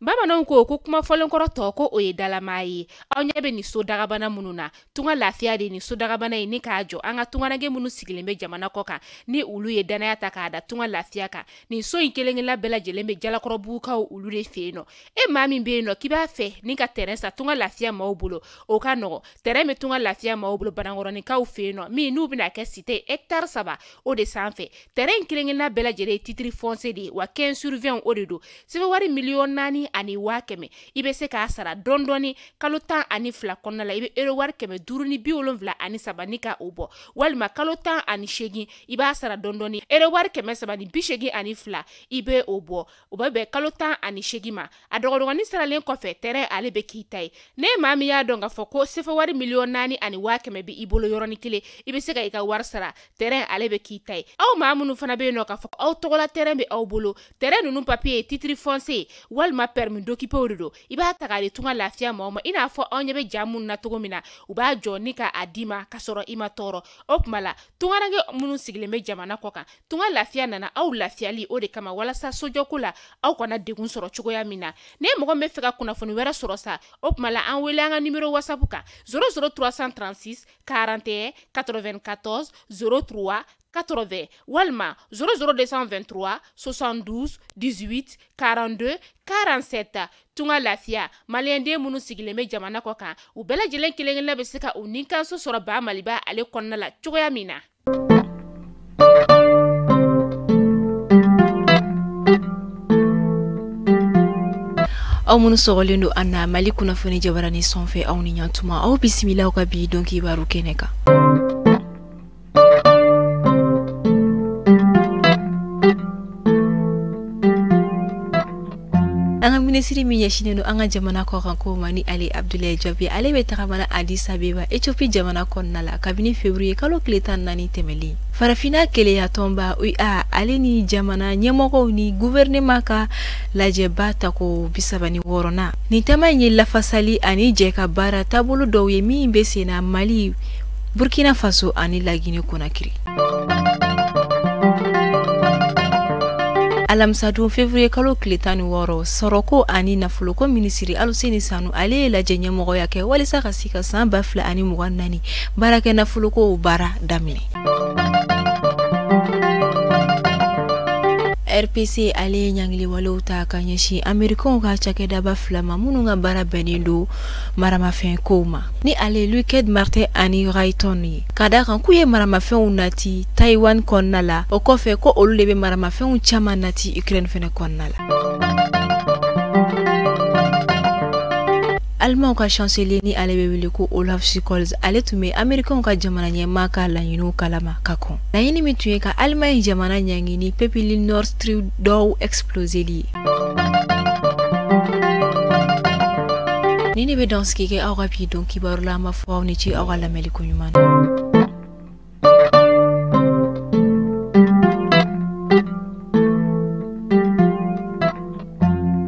Bamananw ko kuma fɔlen kɔrɔ tɔ ko o ye dalama ye. Aw ɲɛ bɛ ni so dagabana minnu na, tunga lafiya de ni so dagabana ye ni k'a jɔ an ka tunganage minnu sigilen bɛ jamana kɔ kan ni olu ye danaya ta k'a da tunga lafiya kan. Nin so in kelen-kelenna bɛɛ lajɛlen bɛ jalakɔrɔbugukaw olu de fɛ yen nɔ. Maa min bɛ yen nɔ k'i b'a fɛ ni ka terrain sa tunga lafiya maaw bolo o ka nɔgɔ. Terrain bɛ tunga lafiya maaw bolo Banankɔrɔnikaw fɛ yen nɔ min n'u bɛna kɛ cité hectare 3 o de sanfɛ. Terrain kelen-kelenna bɛɛ lajɛlen ye titre foncier de ye wa 15/20 o de don. Sɛbɛnwari 4,400,000 ani 500,000 i bɛ se k'a sara dɔɔni kalo 12 kɔnɔna la i bɛ euro wari 573 ni ka o bɔ walima kalo 18 i b'a sara dɔɔni euro wari 382 i bɛ o bɔ o bɛ bɛn kalo 18 ma a dɔgɔdɔgɔnin saralen kɔfɛ terrain ale bɛ k'i ta ye ne maa min y'a dɔn k'a fɔ ko sɛbɛnwari 4,400,000 ani 500,000 bɛ i bolo yɔrɔnin kelen i bɛ se ka i ka wari sara terrain ale bɛ k'i ta ye aw maa minnu fana bɛ yen nɔ k'a fɔ aw tɔgɔla terrain bɛ aw bolo terrain ninnu papier titre foncier walima permis d'occuper de don i b'a ta k'a di tunga lafiya maaw ma i n'a fɔ anw ɲɛ bɛ ja minnu na cogo min na u b'a jɔ ni ka a d'i ma ka sɔrɔ i ma tɔɔrɔ o tuma la tunganage minnu sigilen bɛ jamana kɔ kan tunga lafiya nana aw lafiyali o de kama walasa sojɔko la aw kana degun sɔrɔ cogoya min na ne mɔgɔ min bɛ fɛ ka kunnafoni wɛrɛ sɔrɔ sa o tuma la an wele an ka numéro whatsapp kan 00336 41 94 03 80 walima 00223 72 18 42 47 tunga lafiya maliyɛnden minnu sigilen bɛ jamana kɔ kan u bɛɛ lajɛlen kelen-kelenna bɛ se ka u ninkanso sɔrɔ ba maliba ale kɔnɔna la cogoya min na. aw minnu sɔgɔlen don an na Mali kunnafoni jabarani sanfɛ aw ni ɲantuma aw bisimila aw ka bi dɔn kibaru kɛnɛ kan. an ka minisiri min ɲɛsinnen don an ka jamana kɔkan ko ma ni ale Abdoulaye Diop ale bɛ tagamana Addis Abeba Ethiopie jamana kɔnɔna la kabini février kalo tile 14 tɛmɛlen farafina keleya tɔnba UA ale ni jamana ɲɛmɔgɔw ni gouvernement ka lajɛba tako 36 na ni tema in ye lafasali ani jɛ ka baara taabolo dɔw ye min bɛ senna Mali Burkina Faso ani La Guinée Conakry. Alamsadon février kalo tile 16 Soroko ani nafoloko minisiri Aluseni Sanu ale ye lajɛ ɲɛmɔgɔya kɛ walisa ka se ka san 2024 baarakɛ nafoloko baara daminɛ. RPC ale ɲangili walew ta ka ɲɛsin Amerikanw ka cakɛdaba 2 ma minnu ka baara bɛnnen don maramafɛn kow ma ni ale Lockheed Martin ani Raytheon ye ka da kan k'u ye maramafɛnw nati Taiwan kɔnɔna la o kɔfɛ ko olu de bɛ maramafɛnw caman nati Ukraine fɛnɛ kɔnɔna la. Allemand ka chancelier ni ale bɛ wele ko Olaf Scholz ale tun bɛ Amerikanw ka jamana ɲɛmaa ka laɲiniw kalama ka kɔn laɲini min tun ye ka Allemagne jamana ɲangi ni pipeline Nord Stream dɔw exploseli ye. Ni ne bɛ dɔn sigi kɛ aw ka bi dɔn kibaru la an b'a fɔ aw ni ce aw ka lamɛnni ko ɲuman na.